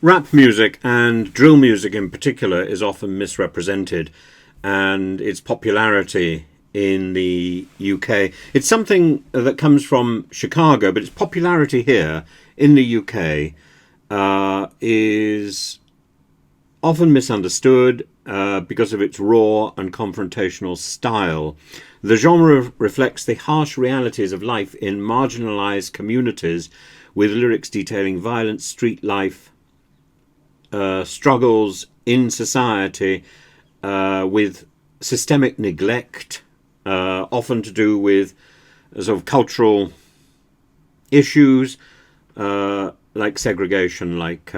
Rap music, and drill music in particular, is often misrepresented, and its popularity in the UK. It's something that comes from Chicago, but its popularity here in the UK is often misunderstood because of its raw and confrontational style. The genre reflects the harsh realities of life in marginalised communities, with lyrics detailing violence, street life, struggles in society, with systemic neglect, often to do with sort of cultural issues like segregation, like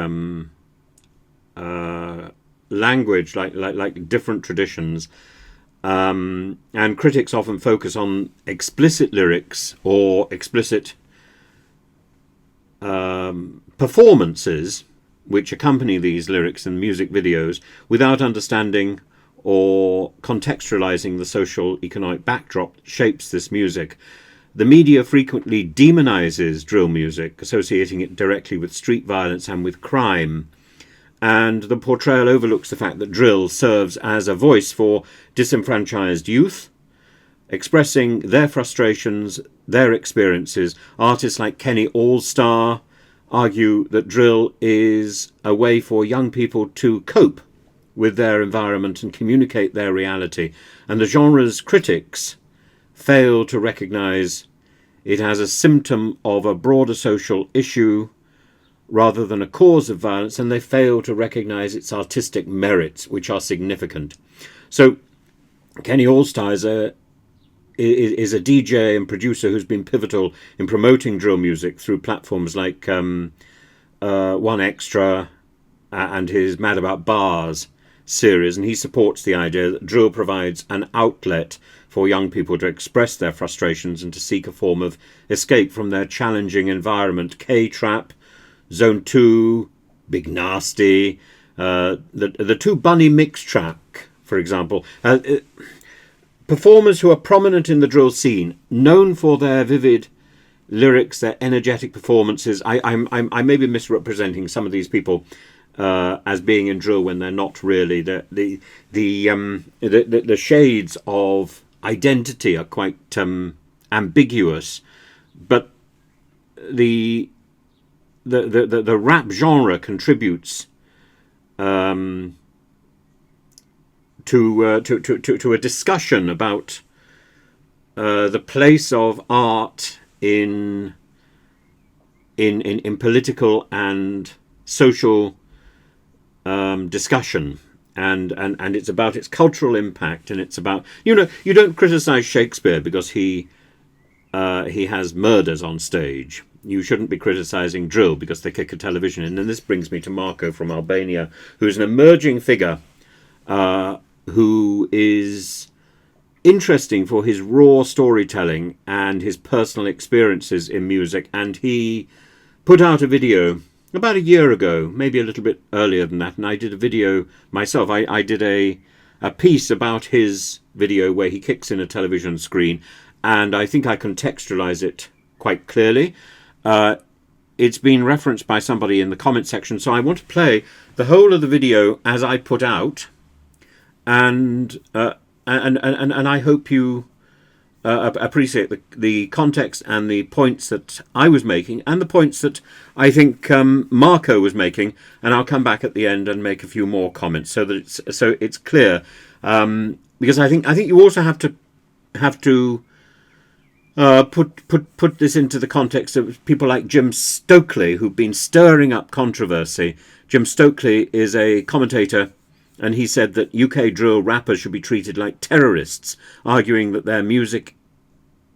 language, like different traditions. And critics often focus on explicit lyrics or explicit performances which accompany these lyrics and music videos without understanding or contextualizing the social economic backdrop that shapes this music. The media frequently demonizes drill music, associating it directly with street violence and with crime. And the portrayal overlooks the fact that drill serves as a voice for disenfranchised youth, expressing their frustrations, their experiences. Artists like Kenny Allstar argue that drill is a way for young people to cope with their environment and communicate their reality. And the genre's critics fail to recognise it as a symptom of a broader social issue rather than a cause of violence, and they fail to recognise its artistic merits, which are significant. So Kenny Allstar is a DJ and producer who's been pivotal in promoting drill music through platforms like One Extra and his Mad About Bars series, and he supports the idea that drill provides an outlet for young people to express their frustrations and to seek a form of escape from their challenging environment. K-Trap, Zone 2, Big Nasty, the two Bunny mix track, for example. Performers who are prominent in the drill scene, known for their vivid lyrics, their energetic performances. I may be misrepresenting some of these people as being in drill when they're not really. The shades of identity are quite ambiguous, but the rap genre contributes to a discussion about the place of art in political and social discussion, and it's about its cultural impact, and it's about, you don't criticize Shakespeare because he has murders on stage. You shouldn't be criticizing drill because they kick a television in. And this brings me to Marco from Albania, who's an emerging figure who is interesting for his raw storytelling and his personal experiences in music. And he put out a video about a year ago, maybe a little bit earlier than that, and I did a video myself. I did a piece about his video where he kicks in a television screen, and I think I contextualize it quite clearly. It's been referenced by somebody in the comment section, so I want to play the whole of the video as I put out, and I hope you appreciate the context and the points that I was making and the points that I think Marco was making, and I'll come back at the end and make a few more comments so that it's clear, because I think you also have to put this into the context of people like Jim Stokely, who've been stirring up controversy. Jim Stokely is a commentator, and he said that UK drill rappers should be treated like terrorists, arguing that their music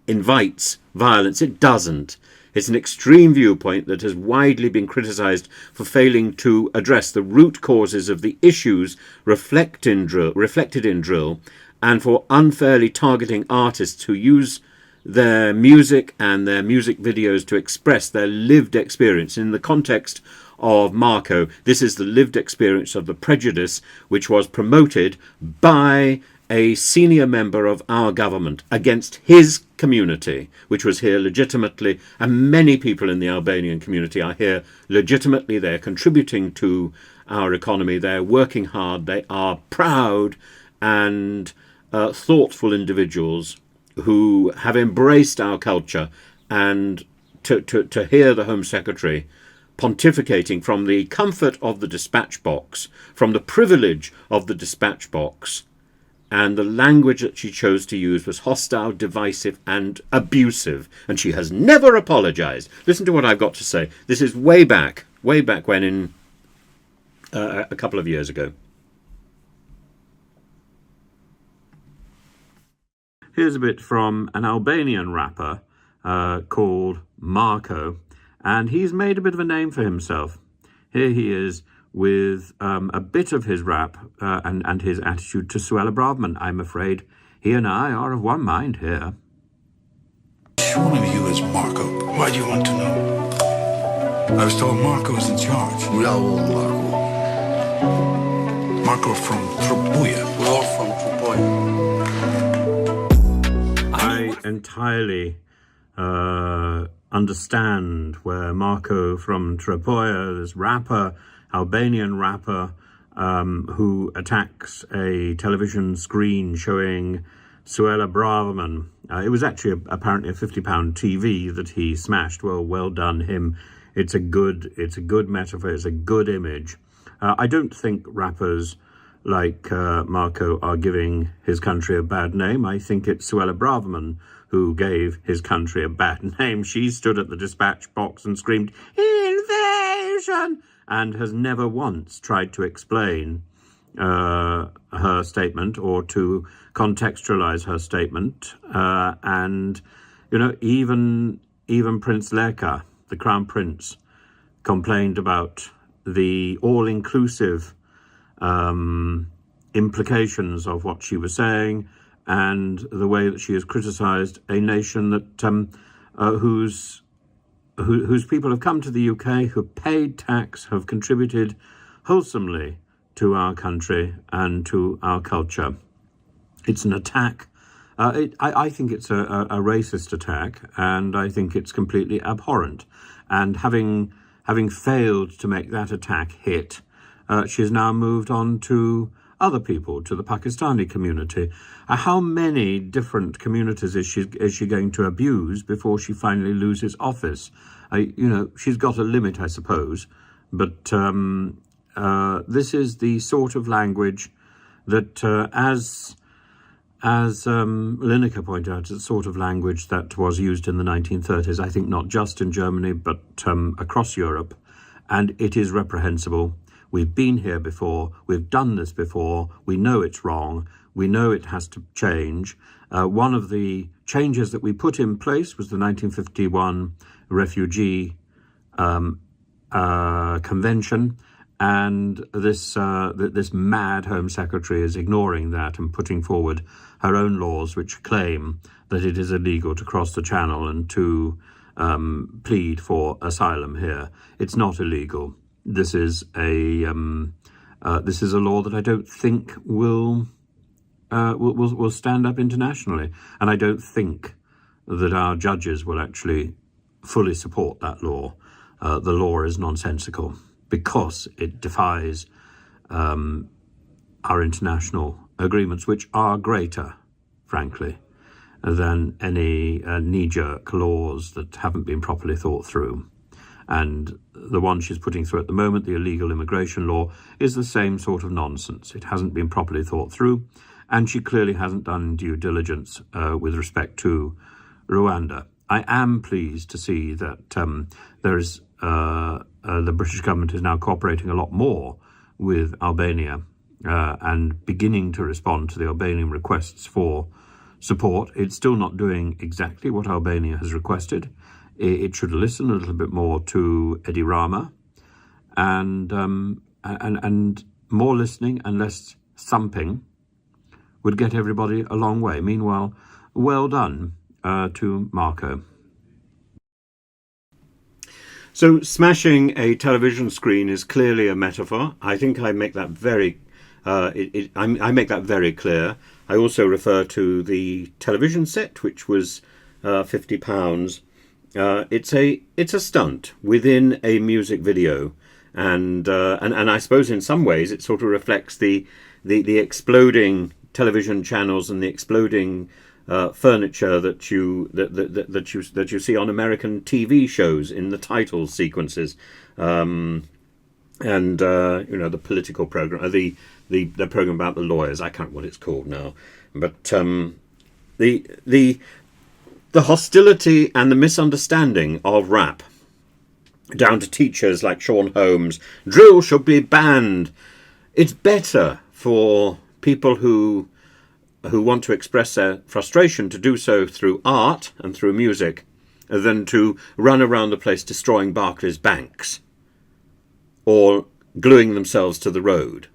invites violence. It doesn't. It's an extreme viewpoint that has widely been criticised for failing to address the root causes of the issues reflected in drill, and for unfairly targeting artists who use their music and their music videos to express their lived experience. In the context of Marco, this is the lived experience of the prejudice which was promoted by a senior member of our government against his community, which was here legitimately, and many people in the Albanian community are here legitimately. They're contributing to our economy. They're working hard. They are proud and thoughtful individuals who have embraced our culture. And to hear the Home Secretary pontificating from the comfort of the dispatch box, from the privilege of the dispatch box, and the language that she chose to use was hostile, divisive, and abusive. And she has never apologised. Listen to what I've got to say. This is way back when in a couple of years ago. Here's a bit from an Albanian rapper called Marco, and he's made a bit of a name for himself. Here he is with a bit of his rap and his attitude to Suella Braverman. I'm afraid he and I are of one mind here. Which one of you is Marco? Why do you want to know? I was told Marco is in charge. We all want Marco. Marco from Trobuja. We're all from Trobuja. I entirely understand where Marco from Trobuja, this rapper, Albanian rapper, who attacks a television screen showing Suella Braverman. It was actually apparently a £50 TV that he smashed. Well done him. It's a good metaphor. It's a good image. I don't think rappers like Marco are giving his country a bad name. I think it's Suella Braverman who gave his country a bad name. She stood at the dispatch box and screamed, "Invasion!" and has never once tried to explain her statement or to contextualize her statement. And, you know, even Prince Leka, the Crown Prince, complained about the all-inclusive implications of what she was saying and the way that she has criticized a nation that whose people have come to the UK, who have paid tax, have contributed wholesomely to our country and to our culture. It's an attack. I think it's a racist attack, and I think it's completely abhorrent. And having failed to make that attack hit, she has now moved on to other people, to the Pakistani community. How many different communities is she going to abuse before she finally loses office? She's got a limit, I suppose, but this is the sort of language that, as Lineker pointed out, it's the sort of language that was used in the 1930s, I think not just in Germany, but across Europe, and it is reprehensible. We've been here before, we've done this before, we know it's wrong, we know it has to change. One of the changes that we put in place was the 1951 Refugee Convention, and this mad Home Secretary is ignoring that and putting forward her own laws which claim that it is illegal to cross the Channel and to plead for asylum here. It's not illegal. This is a law that I don't think will stand up internationally, and I don't think that our judges will actually fully support that law. The law is nonsensical because it defies our international agreements, which are greater, frankly, than any knee-jerk laws that haven't been properly thought through. And the one she's putting through at the moment, the illegal immigration law, is the same sort of nonsense. It hasn't been properly thought through, and she clearly hasn't done due diligence with respect to Rwanda. I am pleased to see that the British government is now cooperating a lot more with Albania and beginning to respond to the Albanian requests for support. It's still not doing exactly what Albania has requested. It should listen a little bit more to Edi Rama, and more listening and less thumping would get everybody a long way. Meanwhile, well done to Marco. So smashing a television screen is clearly a metaphor. I think I make that very I make that very clear. I also refer to the television set, which was £50. It's a stunt within a music video, and I suppose in some ways it sort of reflects the exploding television channels and the exploding furniture that you see on American TV shows in the title sequences, and the political program, the program about the lawyers. I can't remember what it's called now, but the hostility and the misunderstanding of rap, down to teachers like Sean Holmes. Drill should be banned. It's better for people who want to express their frustration to do so through art and through music than to run around the place destroying Barclays banks or gluing themselves to the road.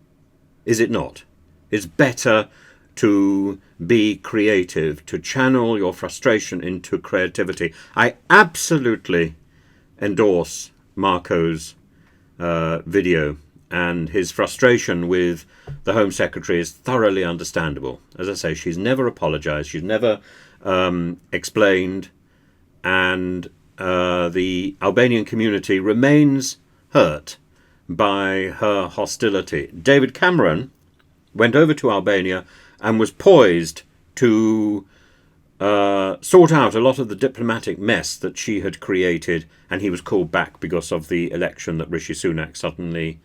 Is it not? It's better to be creative, to channel your frustration into creativity. I absolutely endorse Marco's video, and his frustration with the Home Secretary is thoroughly understandable. As I say, she's never apologised, she's never explained, and the Albanian community remains hurt by her hostility. David Cameron went over to Albania and was poised to sort out a lot of the diplomatic mess that she had created, and he was called back because of the election that Rishi Sunak suddenly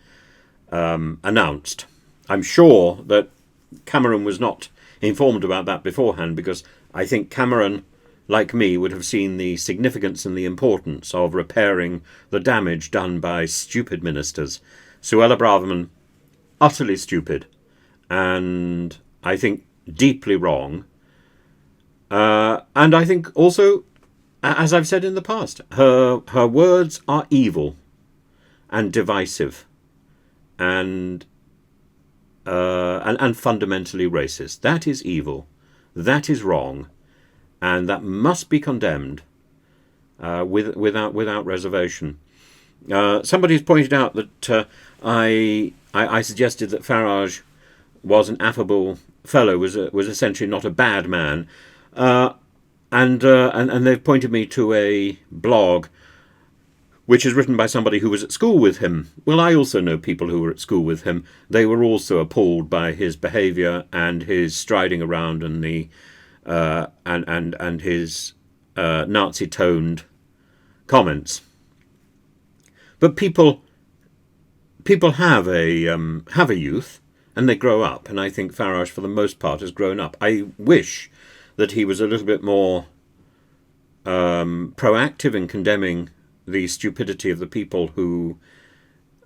announced. I'm sure that Cameron was not informed about that beforehand, because I think Cameron, like me, would have seen the significance and the importance of repairing the damage done by stupid ministers. Suella Braverman, utterly stupid, and I think deeply wrong. And I think also, as I've said in the past, her words are evil and divisive and fundamentally racist. That is evil. That is wrong, and that must be condemned without reservation. Somebody's pointed out that I suggested that Farage was an affable fellow, was essentially not a bad man, and they've pointed me to a blog which is written by somebody who was at school with him. Well, I also know people who were at school with him. They were also appalled by his behaviour and his striding around and the and his Nazi-toned comments. But people have a youth, and they grow up, and I think Farage, for the most part, has grown up. I wish that he was a little bit more proactive in condemning the stupidity of the people who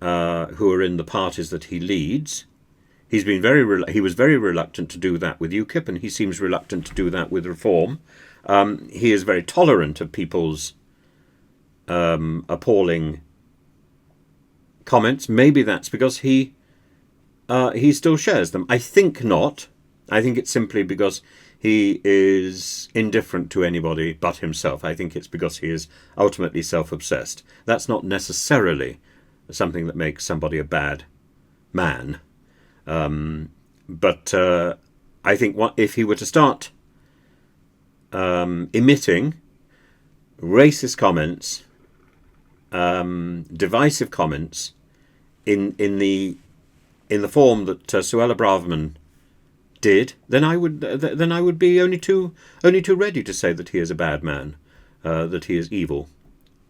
are in the parties that he leads. He was very reluctant to do that with UKIP, and he seems reluctant to do that with Reform. He is very tolerant of people's appalling comments. Maybe that's because he still shares them. I think not. I think it's simply because he is indifferent to anybody but himself. I think it's because he is ultimately self-obsessed. That's not necessarily something that makes somebody a bad man. But I think if he were to start emitting racist comments, divisive comments, in the form that Suella Braverman did, then I would be only too ready to say that he is a bad man, that he is evil.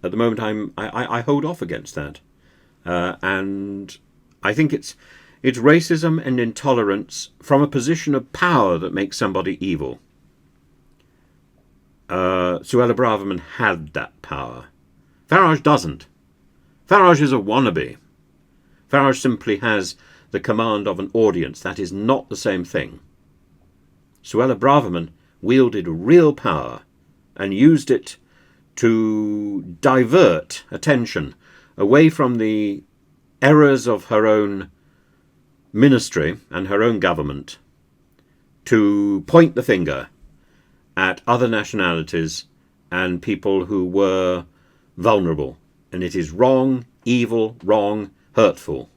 At the moment, I hold off against that, and I think it's racism and intolerance from a position of power that makes somebody evil. Suella Braverman had that power. Farage doesn't. Farage is a wannabe. Farage simply has the command of an audience. That is not the same thing. Suella Braverman wielded real power and used it to divert attention away from the errors of her own ministry and her own government, to point the finger at other nationalities and people who were vulnerable. And it is wrong, evil, wrong, hurtful.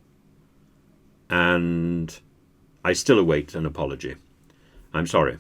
And I still await an apology. I'm sorry.